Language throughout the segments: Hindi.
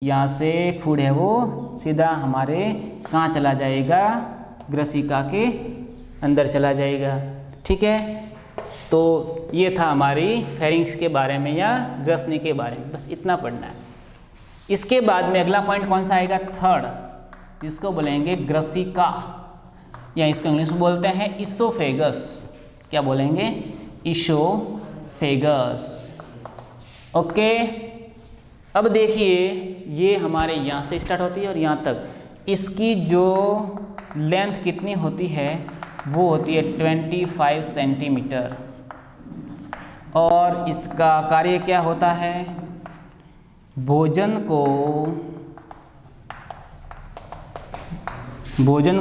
यहाँ से फूड है वो सीधा हमारे कहाँ चला जाएगा, ग्रसिका के अंदर चला जाएगा। ठीक है, तो ये था हमारी फेरिंग्स के बारे में या ग्रसनी के बारे में, बस इतना पढ़ना है। इसके बाद में अगला पॉइंट कौन सा आएगा, थर्ड, जिसको बोलेंगे ग्रसिका, या इसको इंग्लिश में बोलते हैं इसोफेगस। क्या बोलेंगे, इसोफेगस। ओके, अब देखिए ये हमारे यहाँ से स्टार्ट होती है और यहाँ तक, इसकी जो लेंथ कितनी होती है, वो होती है 25 सेंटीमीटर। और इसका कार्य क्या होता है, भोजन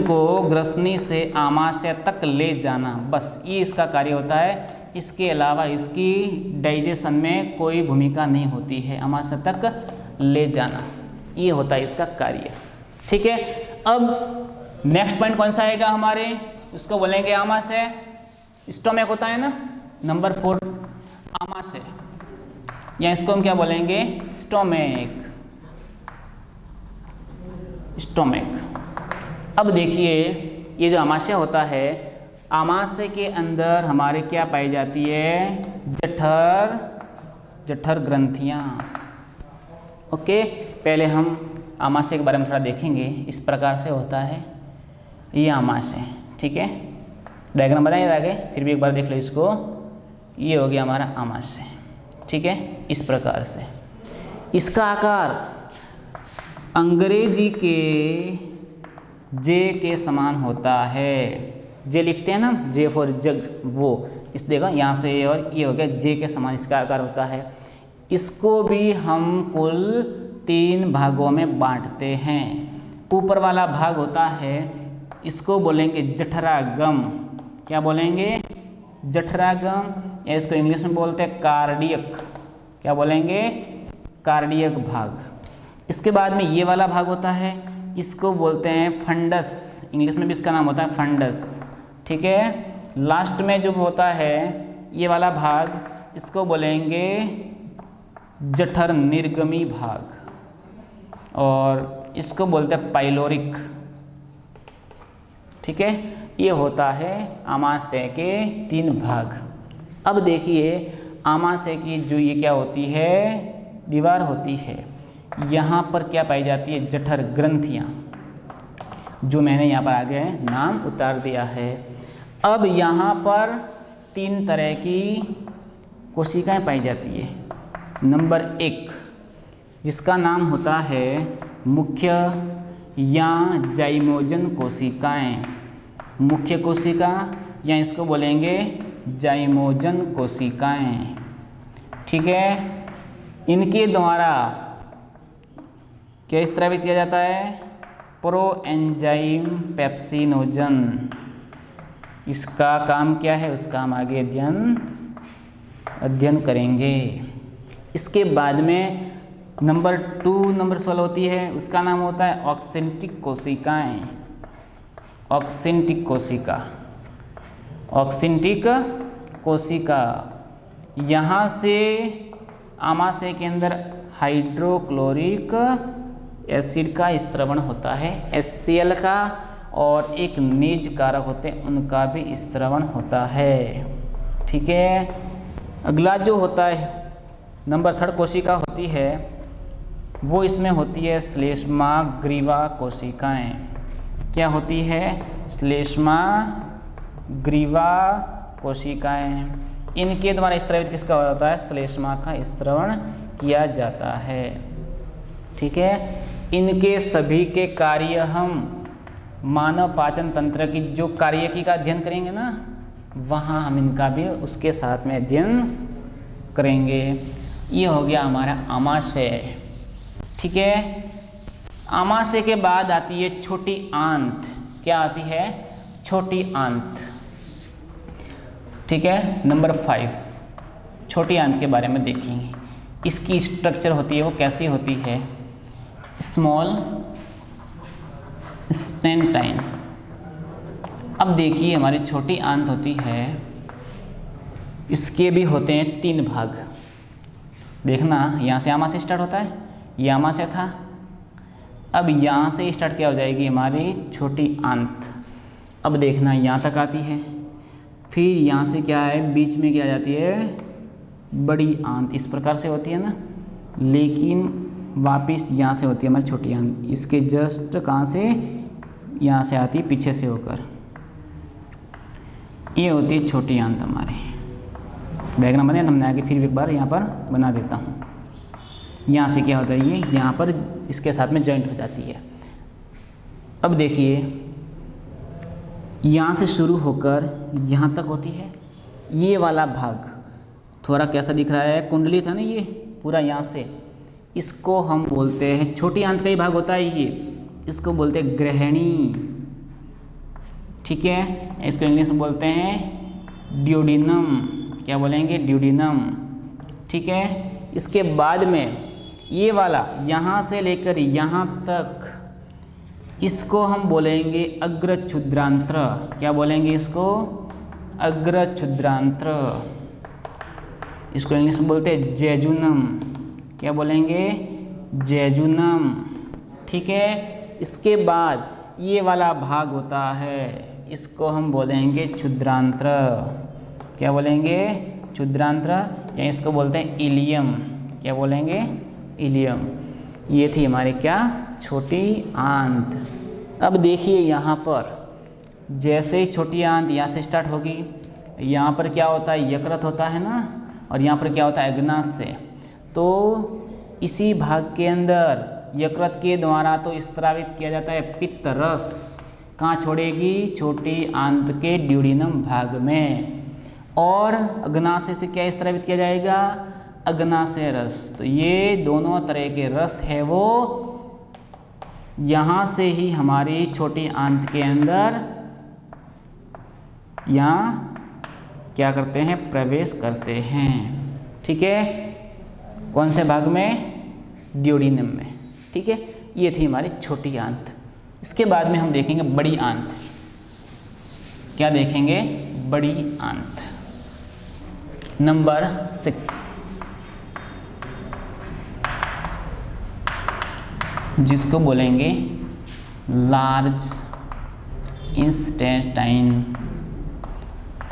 को ग्रसनी से आमाशय तक ले जाना, बस ये इसका कार्य होता है। इसके अलावा इसकी डाइजेशन में कोई भूमिका नहीं होती है, आमाशय तक ले जाना, ये होता है इसका कार्य। ठीक है, अब नेक्स्ट पॉइंट कौन सा आएगा हमारे, उसको बोलेंगे आमाशय। स्टोमक होता है ना, नंबर 4 आमाशय, या इसको हम क्या बोलेंगे, स्टोमक। अब देखिए ये जो आमाशय होता है, आमाशय के अंदर हमारे क्या पाई जाती है, जठर ग्रंथियाँ। ओके, पहले हम आमाशय के बारे में थोड़ा देखेंगे। इस प्रकार से होता है ये आमाशय। ठीक है, डायग्राम बनाइए आगे, फिर भी एक बार देख लो इसको। ये हो गया हमारा आमाशय। ठीक है, इस प्रकार से इसका आकार अंग्रेजी के जे के समान होता है। जे लिखते हैं ना, जे फॉर जग, वो इस देखो यहाँ से, और ये हो गया जे के समान इसका आकार होता है। इसको भी हम कुल 3 भागों में बांटते हैं। ऊपर वाला भाग होता है, इसको बोलेंगे जठरागम। क्या बोलेंगे, जठरागम, या इसको इंग्लिश में बोलते हैं कार्डियक। क्या बोलेंगे, कार्डियक भाग। इसके बाद में ये वाला भाग होता है, इसको बोलते हैं फंडस, इंग्लिश में भी इसका नाम होता है फंडस। ठीक है, लास्ट में जो होता है ये वाला भाग, इसको बोलेंगे जठर निर्गमी भाग, और इसको बोलते हैं पाइलोरिक। ठीक है, ये होता है आमाशय के 3 भाग। अब देखिए आमाशय की जो ये क्या होती है, दीवार होती है, यहाँ पर क्या पाई जाती है, जठर ग्रंथियाँ, जो मैंने यहाँ पर आगे नाम उतार दिया है। अब यहाँ पर 3 तरह की कोशिकाएं पाई जाती है। नंबर 1, जिसका नाम होता है मुख्य या जाइमोजन कोशिकाएं। मुख्य कोशिका, या इसको बोलेंगे जाइमोजन कोशिकाएं। ठीक है, इनके द्वारा क्या स्रावित किया जाता है, प्रोएंजाइम पेप्सिनोजन। इसका काम क्या है, उसका हम आगे अध्ययन करेंगे। इसके बाद में नंबर 16 होती है, उसका नाम होता है ऑक्सिंटिक कोशिकाएं। ऑक्सिंटिक कोशिका, यहाँ से आमाशय के अंदर हाइड्रोक्लोरिक एसिड का स्त्रवण होता है, HCl का, और एक नीच कारक होते हैं, उनका भी स्त्रवण होता है। ठीक है, अगला जो होता है नंबर 3 कोशिका होती है, वो इसमें होती है श्लेष्मा ग्रीवा कोशिकाएं। क्या होती है, श्लेष्मा ग्रीवा कोशिकाएं। इनके द्वारा स्त्रवित किसका होता है, श्लेष्मा का स्त्रवण किया जाता है। ठीक है, इनके सभी के कार्य हम मानव पाचन तंत्र की जो कार्यकी का अध्ययन करेंगे ना, वहाँ हम इनका भी उसके साथ में अध्ययन करेंगे। ये हो गया हमारा आमाशय। ठीक है, आमाशय के बाद आती है छोटी आंत। क्या आती है, छोटी आंत। ठीक है, नंबर 5 छोटी आंत के बारे में देखेंगे। इसकी स्ट्रक्चर होती है वो कैसी होती है, स्मॉल स्टेंटाइन। अब देखिए हमारी छोटी आंत होती है, इसके भी होते हैं 3 भाग। देखना, यहाँ से आमाशय स्टार्ट होता है, ये आमाशय था, अब यहाँ से स्टार्ट क्या हो जाएगी हमारी छोटी आंत। अब देखना यहाँ तक आती है, फिर यहाँ से क्या है बीच में क्या आ जाती है बड़ी आंत, इस प्रकार से होती है ना, लेकिन वापस यहाँ से होती है हमारी छोटी आंत। इसके जस्ट कहाँ से, यहाँ से आती है पीछे से होकर, ये होती है छोटी आंत हमारी। डायग्राम बने तो हमने आगे फिर एक बार यहाँ पर बना देता हूँ। यहाँ से क्या होता है ये यहाँ पर इसके साथ में जॉइंट हो जाती है। अब देखिए यहाँ से शुरू होकर यहाँ तक होती है। ये वाला भाग थोड़ा कैसा दिख रहा है, कुंडली था ना ये पूरा यहाँ से, इसको हम बोलते हैं, छोटी आंत का ही भाग होता है ये, इसको बोलते हैं ग्रहणी। ठीक है, इसको इंग्लिश में बोलते हैं ड्यूडिनम। क्या बोलेंगे, ड्यूडिनम। ठीक है, इसके बाद में ये वाला यहाँ से लेकर यहाँ तक, इसको हम बोलेंगे अग्र क्षुद्रांत्र। क्या बोलेंगे इसको, अग्र क्षुद्रांत्र। इसको इंग्लिश में बोलते हैं जेजुनम। क्या बोलेंगे, जेजुनम। ठीक है, इसके बाद ये वाला भाग होता है, इसको हम बोलेंगे क्षुद्रांत्र। क्या बोलेंगे, क्षुद्रांत्र, या इसको बोलते हैं इलियम। क्या बोलेंगे, इलियम। ये थी हमारी क्या, छोटी आंत। अब देखिए यहाँ पर जैसे ही छोटी आंत यहाँ से स्टार्ट होगी, यहाँ पर क्या होता है यकृत होता है ना, और यहाँ पर क्या होता है अग्नाशय। तो इसी भाग के अंदर यकृत के द्वारा तो स्त्रावित किया जाता है पित्त रस। कहाँ छोड़ेगी, छोटी आंत के ड्यूडिनम भाग में। और अग्नाशय से क्या स्त्रावित किया जाएगा, अग्नाशय रस। तो ये दोनों तरह के रस है वो यहाँ से ही हमारी छोटी आंत के अंदर यहाँ क्या करते हैं, प्रवेश करते हैं। ठीक है, कौन से भाग में, ड्यूडिनम में। ठीक है, ये थी हमारी छोटी आंत। इसके बाद में हम देखेंगे बड़ी आंत। क्या देखेंगे, बड़ी आंत। नंबर 6, जिसको बोलेंगे लार्ज इंटेस्टाइन।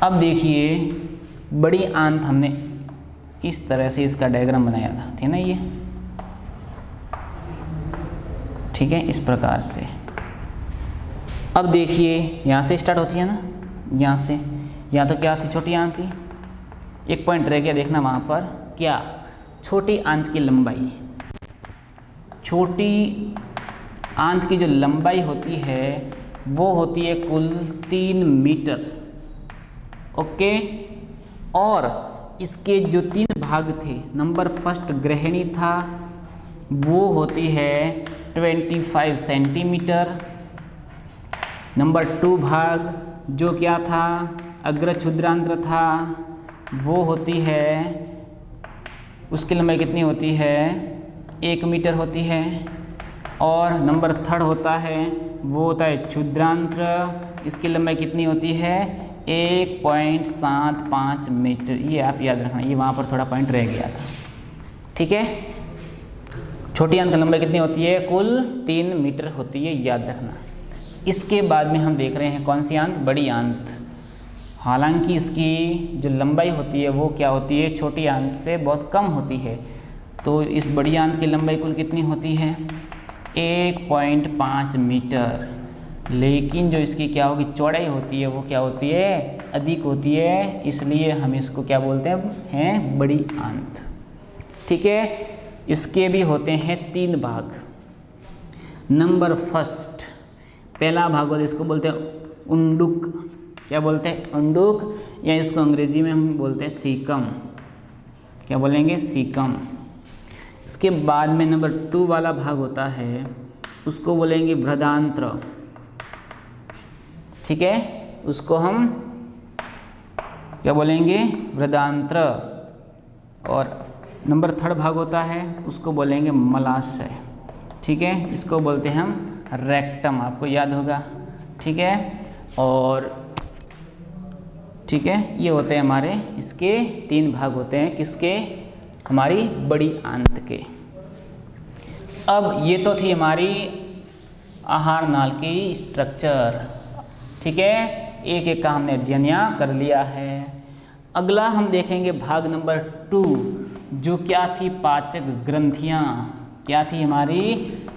अब देखिए बड़ी आंत हमने इस तरह से इसका डायग्राम बनाया था, ठीक है ना ये, ठीक है, इस प्रकार से। अब देखिए यहाँ से स्टार्ट होती है ना, यहाँ से, यहाँ तो क्या थी, छोटी आंत थी। एक पॉइंट रह गया देखना वहाँ पर, क्या, छोटी आंत की लंबाई। छोटी आंत की जो लंबाई होती है वो होती है कुल 3 मीटर। ओके, और इसके जो 3 भाग थे, नंबर फर्स्ट ग्रहणी था, वो होती है 25 सेंटीमीटर। नंबर 2 भाग जो क्या था, अग्र क्षुद्रांत्र था, वो होती है, उसकी लंबाई कितनी होती है, 1 मीटर होती है। और नंबर 3 होता है, वो होता है क्षुद्रांत्र, इसकी लंबाई कितनी होती है, 1.75 मीटर। ये आप याद रखना, ये वहाँ पर थोड़ा पॉइंट रह गया था। ठीक है, छोटी आंत की लंबाई कितनी होती है, कुल 3 मीटर होती है, याद रखना। इसके बाद में हम देख रहे हैं कौन सी आंत, बड़ी आंत। हालांकि इसकी जो लंबाई होती है वो क्या होती है, छोटी आंत से बहुत कम होती है। तो इस बड़ी आंत की लंबाई कुल कितनी होती है, 1.5 मीटर। लेकिन जो इसकी क्या होगी, चौड़ाई होती है, वो क्या होती है, अधिक होती है। इसलिए हम इसको क्या बोलते हैं, बड़ी आंत। ठीक है, इसके भी होते हैं 3 भाग। नंबर फर्स्ट, पहला भाग होता है, इसको बोलते हैं उंडुक। क्या बोलते हैं, उंडुक, या इसको अंग्रेजी में हम बोलते हैं सीकम। क्या बोलेंगे, सीकम। इसके बाद में नंबर 2 वाला भाग होता है, उसको बोलेंगे बृहदांत्र। ठीक है, उसको हम क्या बोलेंगे, बृहदांत्र। और नंबर 3 भाग होता है, उसको बोलेंगे मलाशय। ठीक है, इसको बोलते हैं हम रेक्टम, आपको याद होगा। ठीक है, और ठीक है, ये होते हैं हमारे, इसके 3 भाग होते हैं, किसके, हमारी बड़ी आंत के। अब ये तो थी हमारी आहार नाल की स्ट्रक्चर। ठीक है, एक एक का हमने अध्ययन यहाँ कर लिया है। अगला हम देखेंगे भाग नंबर 2, जो क्या थी, पाचक ग्रंथियाँ। क्या थी, हमारी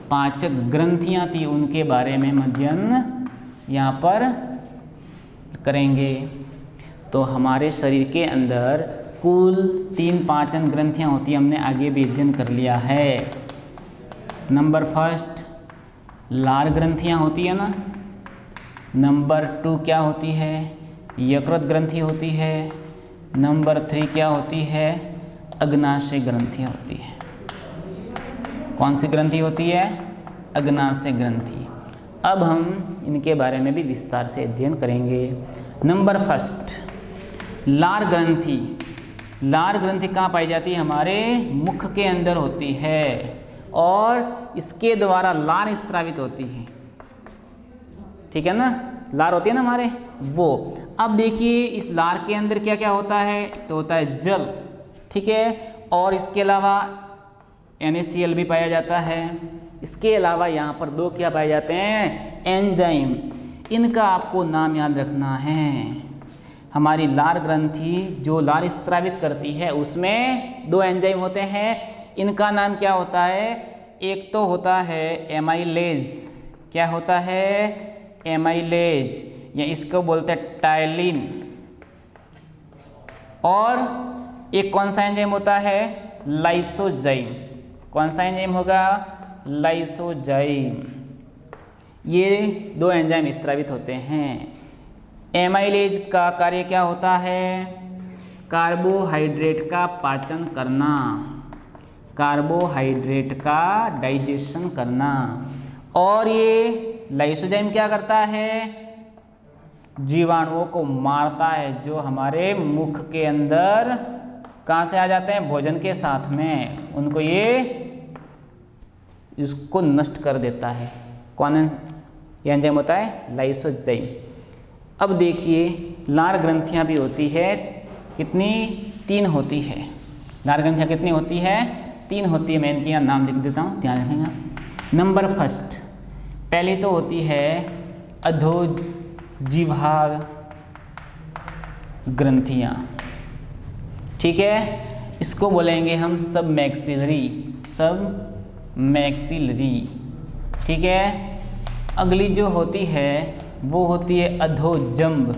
पाचक ग्रंथियाँ थी, उनके बारे में हम अध्ययन यहाँ पर करेंगे। तो हमारे शरीर के अंदर कुल 3 पाचन ग्रंथियाँ होती हैं, हमने आगे भी अध्ययन कर लिया है। नंबर 1 लार ग्रंथियाँ होती है ना। नंबर 2 क्या होती है, यकृत ग्रंथि होती है। नंबर 3 क्या होती है, अग्नाशय ग्रंथियाँ होती है। कौन सी ग्रंथि होती है, अग्नाशय ग्रंथि। अब हम इनके बारे में भी विस्तार से अध्ययन करेंगे। नंबर 1 लार ग्रंथि। लार ग्रंथि कहाँ पाई जाती है, हमारे मुख के अंदर होती है और इसके द्वारा लार स्रावित होती है। ठीक है ना, लार होती है ना हमारे वो। अब देखिए इस लार के अंदर क्या क्या होता है, तो होता है जल। ठीक है, और इसके अलावा NaCl भी पाया जाता है। इसके अलावा यहाँ पर 2 क्या पाए जाते हैं, एंजाइम। इनका आपको नाम याद रखना है। हमारी लार ग्रंथि जो लार स्रावित करती है उसमें 2 एंजाइम होते हैं। इनका नाम क्या होता है, एक तो होता है एमाइलेज। क्या होता है, एमाइलेज, या इसको बोलते हैं टाइलिन। और एक कौन सा एंजाइम होता है, लाइसोजाइम। कौन सा एंजाइम होगा, लाइसोजाइम। ये 2 एंजाइम स्रावित होते हैं। एमाइलेज का कार्य क्या होता है, कार्बोहाइड्रेट का पाचन करना, कार्बोहाइड्रेट का डाइजेशन करना। और ये लाइसोजाइम क्या करता है, जीवाणुओं को मारता है जो हमारे मुख के अंदर कहाँ से आ जाते हैं, भोजन के साथ में, उनको ये इसको नष्ट कर देता है। कौन एंजाइम होता है, लाइसोजाइम। अब देखिए लार ग्रंथियाँ भी होती है, कितनी, 3 होती है। लार ग्रंथियाँ कितनी होती है, 3 होती है। मैं इनके यहाँ नाम लिख देता हूँ, ध्यान रखिएगा। नंबर 1 पहली तो होती है अधोजिह्वा ग्रंथियाँ। ठीक है, इसको बोलेंगे हम सब मैक्सिलरी, सब मैक्सिलरी। ठीक है, अगली जो होती है वो होती है अधोजंब,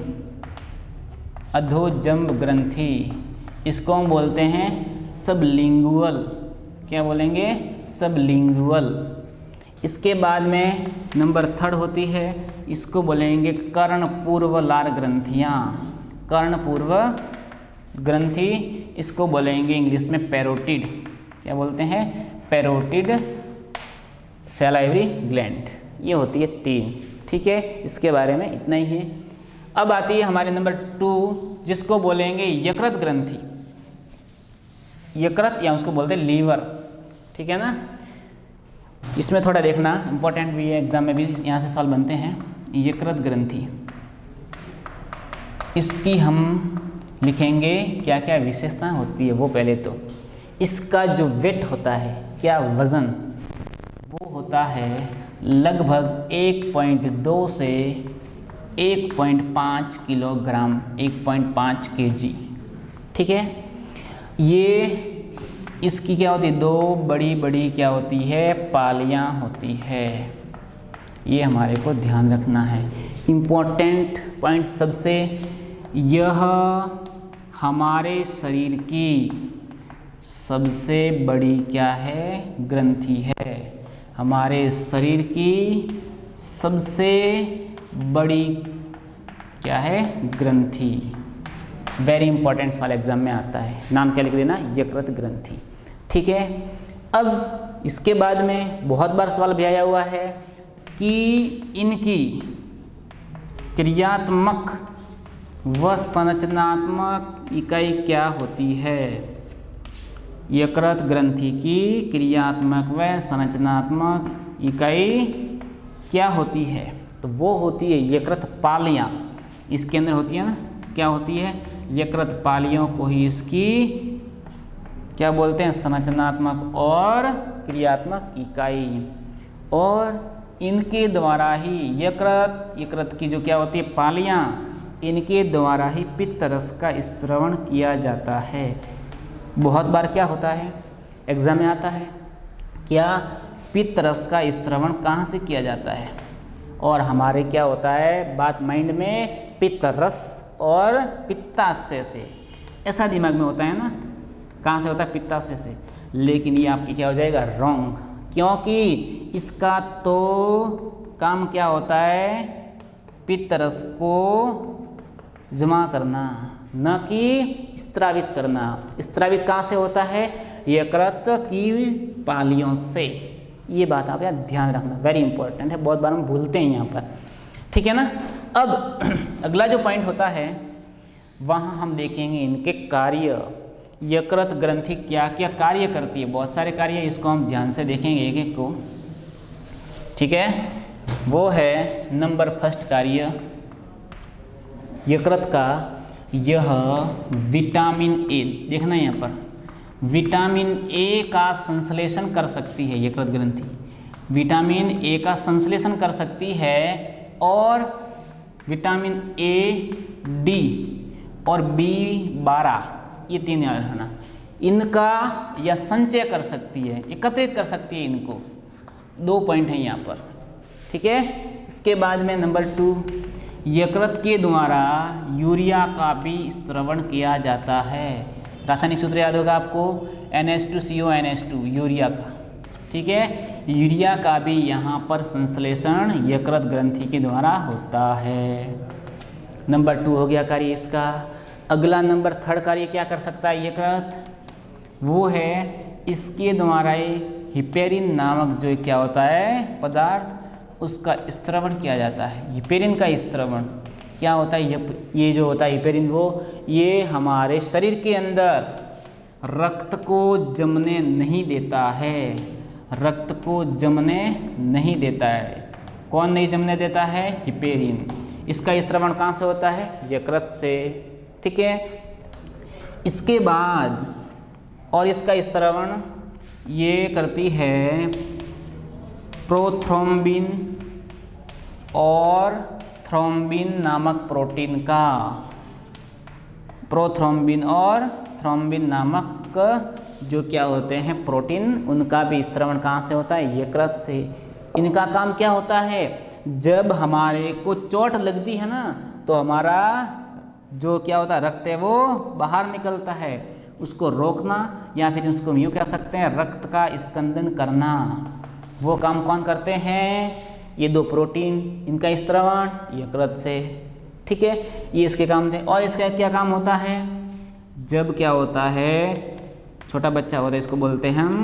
अधोजंब ग्रंथि। इसको हम बोलते हैं सबलिंगुअल। क्या बोलेंगे, सबलिंगुअल। इसके बाद में नंबर 3 होती है, इसको बोलेंगे कर्णपूर्व लार ग्रंथियाँ। कर्णपूर्व ग्रंथि, इसको बोलेंगे इंग्लिश में पैरोटिड। क्या बोलते हैं, पैरोटिड सैलाइवरी ग्लैंड। ये होती है 3। ठीक है, इसके बारे में इतना ही है। अब आती है हमारे नंबर 2, जिसको बोलेंगे यकृत ग्रंथि। यकृत, या उसको बोलते हैं लीवर। ठीक है ना, इसमें थोड़ा देखना, इंपॉर्टेंट भी है, एग्जाम में भी यहाँ से सवाल बनते हैं। यकृत ग्रंथि, इसकी हम लिखेंगे क्या क्या विशेषताएं होती है। वो पहले तो इसका जो वेट होता है, क्या वज़न, वो होता है लगभग 1.2 से 1.5 किलोग्राम, 1.5 kg। ठीक है, ये इसकी क्या होती है, 2 बड़ी बड़ी क्या होती है, पालियाँ होती है। ये हमारे को ध्यान रखना है। इम्पोर्टेंट पॉइंट सबसे, यह हमारे शरीर की सबसे बड़ी क्या है, ग्रंथि है। हमारे शरीर की सबसे बड़ी क्या है, ग्रंथि। वेरी इंपॉर्टेंट सवाल एग्जाम में आता है। नाम क्या लिख देना, यकृत ग्रंथि। ठीक है, अब इसके बाद में बहुत बार सवाल भी आया हुआ है कि इनकी क्रियात्मक व संरचनात्मक इकाई क्या होती है। यकृत ग्रंथि की क्रियात्मक व संरचनात्मक इकाई क्या होती है, तो वो होती है यकृत पालियाँ। इसके अंदर होती है ना, क्या होती है, यकृत पालियों को ही इसकी क्या बोलते हैं, संरचनात्मक और क्रियात्मक इकाई। और इनके द्वारा ही यकृत की जो क्या होती है पालियाँ, इनके द्वारा ही पित्त रस का स्त्रवण किया जाता है। बहुत बार क्या होता है, एग्जाम में आता है, क्या पित्त रस का स्त्रवण कहाँ से किया जाता है, और हमारे क्या होता है बात माइंड में पित्त रस और पित्ताशय से, ऐसा दिमाग में होता है ना, कहाँ से होता है पित्ताशय से। लेकिन ये आपकी क्या हो जाएगा रॉन्ग, क्योंकि इसका तो काम क्या होता है पित्त रस को जमा करना, न कि स्त्रावित करना। स्त्रावित कहाँ से होता है, यकृत की पालियों से। ये बात आप यार ध्यान रखना, वेरी इंपॉर्टेंट है, बहुत बार हम भूलते हैं यहाँ पर, ठीक है ना। अब अगला जो पॉइंट होता है वहाँ हम देखेंगे इनके कार्य, यकृत ग्रंथि क्या क्या कार्य करती है, बहुत सारे कार्य, इसको हम ध्यान से देखेंगे एक एक को, ठीक है। वो है नंबर फर्स्ट कार्य यकृत का, यह विटामिन ए, देखना यहाँ पर, विटामिन ए का संश्लेषण कर सकती है यकृत ग्रंथि, विटामिन ए का संश्लेषण कर सकती है, और विटामिन ए, डी और B12, ये तीन याद रखना, इनका या संचय कर सकती है, एकत्रित कर सकती है इनको। 2 पॉइंट हैं यहाँ पर, ठीक है। इसके बाद में नंबर 2, यकृत के द्वारा यूरिया का भी स्त्रवण किया जाता है। रासायनिक सूत्र याद होगा आपको, NH2CO NH2 यूरिया का, ठीक है। यूरिया का भी यहाँ पर संश्लेषण यकृत ग्रंथि के द्वारा होता है। नंबर 2 हो गया कार्य इसका। अगला नंबर 3 कार्य क्या कर सकता है यकृत, वो है इसके द्वारा हिपेरिन नामक जो क्या होता है पदार्थ, उसका स्त्रवण किया जाता है। हिपेरिन का स्त्रवण क्या होता है, ये जो होता है हिपेरिन, वो ये हमारे शरीर के अंदर रक्त को जमने नहीं देता है, रक्त को जमने नहीं देता है। कौन नहीं जमने देता है, हिपेरिन। इसका स्त्रवण कहाँ से होता है, यकृत से, ठीक है। इसके बाद और इसका स्त्रवण ये करती है प्रोथ्रोम्बिन और थ्रोम्बिन नामक प्रोटीन का, प्रोथ्रोम्बिन और थ्रोम्बिन नामक जो क्या होते हैं प्रोटीन, उनका भी स्त्रवण कहाँ से होता है, यकृत से। इनका काम क्या होता है, जब हमारे को चोट लगती है ना, तो हमारा जो क्या होता है रक्त है वो बाहर निकलता है, उसको रोकना, या फिर उसको यूँ कह सकते हैं रक्त का स्कंदन करना। वो काम कौन करते हैं, ये 2 प्रोटीन, इनका स्त्रवण यकृत से, ठीक है। ये इसके काम थे। और इसका क्या काम होता है, जब क्या होता है छोटा बच्चा होता है, इसको बोलते हैं हम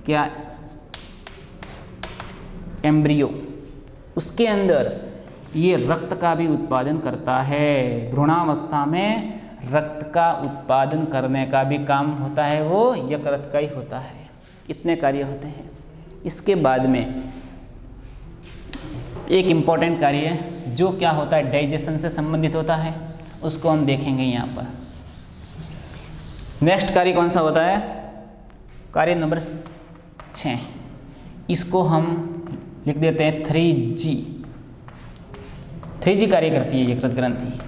क्या, एम्ब्रियो, उसके अंदर ये रक्त का भी उत्पादन करता है। भ्रूणावस्था में रक्त का उत्पादन करने का भी काम होता है, वो यकृत का ही होता है। इतने कार्य होते हैं। इसके बाद में एक इम्पॉर्टेंट कार्य है जो क्या होता है, डाइजेशन से संबंधित होता है, उसको हम देखेंगे यहाँ पर। नेक्स्ट कार्य कौन सा होता है, कार्य नंबर 6, इसको हम लिख देते हैं 3G। 3G कार्य करती है यकृत ग्रंथि।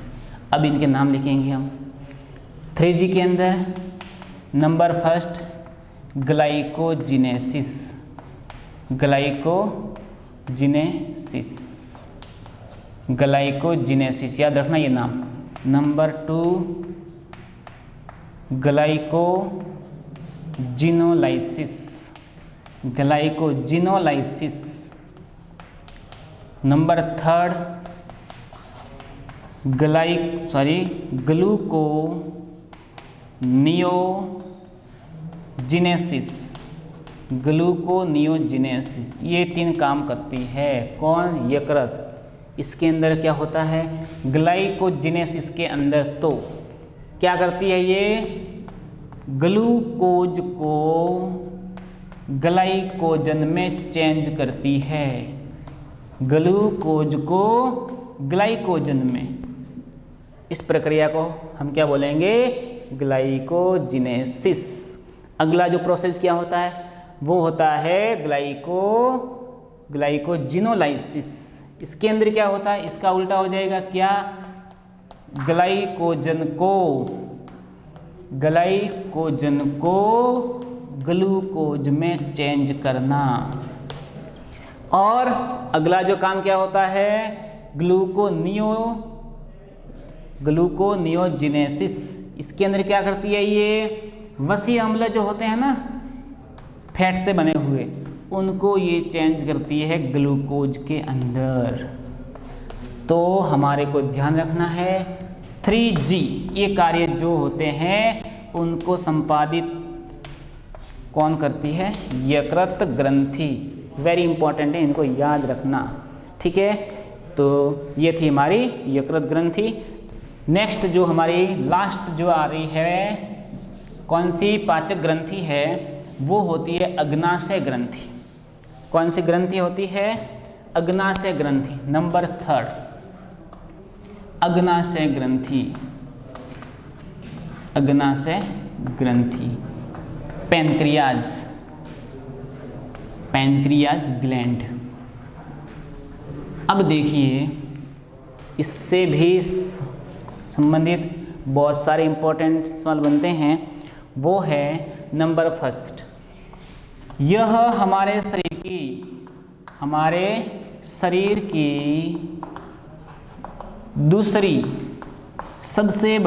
अब इनके नाम लिखेंगे हम। 3G के अंदर number first glycogenesis, glycogenesis, glycogenesis याद रखना ये नाम। Number 2 glycogenolysis, glycogenolysis. नंबर 3 ग्लूकोनियोजिनेसिस, ग्लूकोनियोजिनेसिस। ये 3 काम करती है कौन, यकृत। इसके अंदर क्या होता है, ग्लाइकोजिनेसिस के अंदर तो क्या करती है, ये ग्लूकोज को ग्लाइकोजन में चेंज करती है, ग्लूकोज को ग्लाइकोजन में। इस प्रक्रिया को हम क्या बोलेंगे, ग्लाइकोजिनेसिस। अगला जो प्रोसेस क्या होता है, वो होता है ग्लाइकोलाइसिस। ग्लाइकोजिनोलाइसिस। इसके अंदर क्या होता है, इसका उल्टा हो जाएगा क्या, ग्लाइकोजन को ग्लूकोज में चेंज करना। और अगला जो काम क्या होता है, ग्लूकोनियोजिनेसिस। इसके अंदर क्या करती है, ये वसी अम्ल जो होते हैं ना फैट से बने हुए, उनको ये चेंज करती है ग्लूकोज के अंदर। तो हमारे को ध्यान रखना है 3G ये कार्य जो होते हैं उनको संपादित कौन करती है, यकृत ग्रंथि। वेरी इंपॉर्टेंट है, इनको याद रखना, ठीक है। तो ये थी हमारी यकृत ग्रंथि। नेक्स्ट जो हमारी लास्ट जो आ रही है, कौन सी पाचक ग्रंथि है, वो होती है अग्नाशय ग्रंथि। कौन सी ग्रंथि होती है, अग्नाशय ग्रंथि। नंबर 3 अग्नाशय ग्रंथि। अग्नाशय ग्रंथि, पैनक्रियाज ग्लैंड। अब देखिए इससे भी संबंधित बहुत सारे इंपॉर्टेंट सवाल बनते हैं। वो है नंबर 1, यह हमारे शरीर की दूसरी सबसे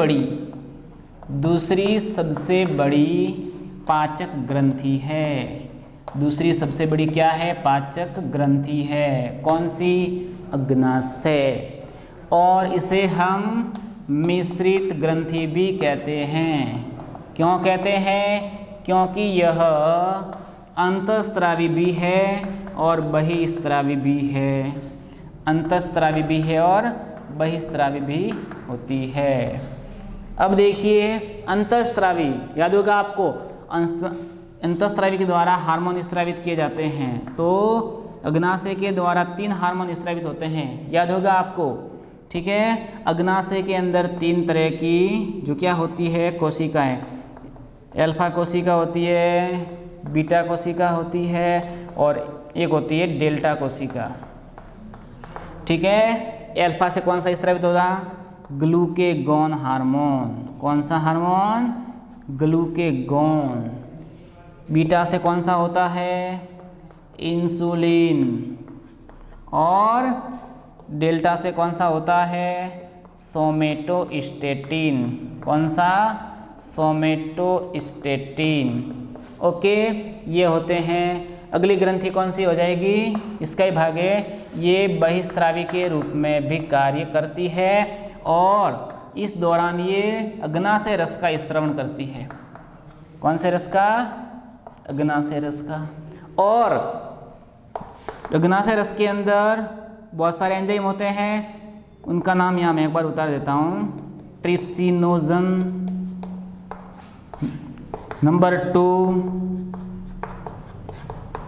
बड़ी पाचक ग्रंथि है। दूसरी सबसे बड़ी क्या है, पाचक ग्रंथि है। कौन सी, अग्नाशय। और इसे हम मिश्रित ग्रंथि भी कहते हैं। क्यों कहते हैं, क्योंकि यह अंतःस्रावी भी है और बहिस्रावी भी है। अंतःस्रावी भी है और बहिस्रावी भी होती है। अब देखिए अंतःस्रावी, याद होगा आपको, अंतःस्रावी के द्वारा हार्मोन स्रावित किए जाते हैं। तो अग्नाशय के द्वारा 3 हार्मोन स्रावित होते हैं, याद होगा आपको, ठीक है। अग्नाशय के अंदर 3 तरह की जो क्या होती है, कोशिकाएं, अल्फा कोशिका होती है, बीटा कोशिका होती है और एक होती है डेल्टा कोशिका, ठीक है। अल्फा से कौन सा स्रावित होगा, ग्लूकेगॉन हार्मोन। कौन सा हार्मोन, ग्लूकेगॉन। बीटा से कौन सा होता है, इंसुलिन। और डेल्टा से कौन सा होता है, सोमेटोस्टेटिन। कौन सा, सोमेटोस्टेटिन। ओके, ये होते हैं। अगली ग्रंथि कौन सी हो जाएगी, इसका ही भाग है, ये बहिस्रावी के रूप में भी कार्य करती है और इस दौरान ये अग्नाशय रस का स्रवण करती है। कौन से रस का, अग्नाशय रस का। और अग्नाशय रस के अंदर बहुत सारे एंजाइम होते हैं, उनका नाम यहाँ मैं एक बार उतार देता हूँ। Trypsinogen, number 2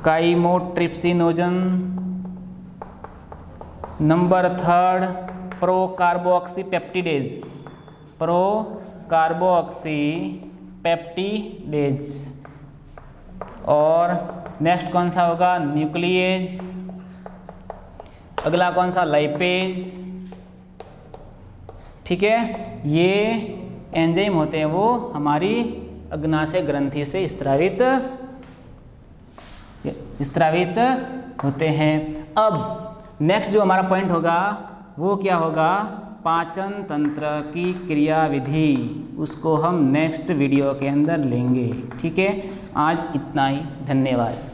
chymotrypsinogen, number 3 प्रोकार्बोक्सीपेप्टिडेज। और नेक्स्ट कौन सा होगा, न्यूक्लियेज। अगला कौन सा, लाइपेज, ठीक है। ये एंजाइम होते हैं वो हमारी अग्नाशय ग्रंथि से स्रावित होते हैं। अब नेक्स्ट जो हमारा पॉइंट होगा वो क्या होगा, पाचन तंत्र की क्रियाविधि। उसको हम नेक्स्ट वीडियो के अंदर लेंगे, ठीक है। आज इतना ही, धन्यवाद।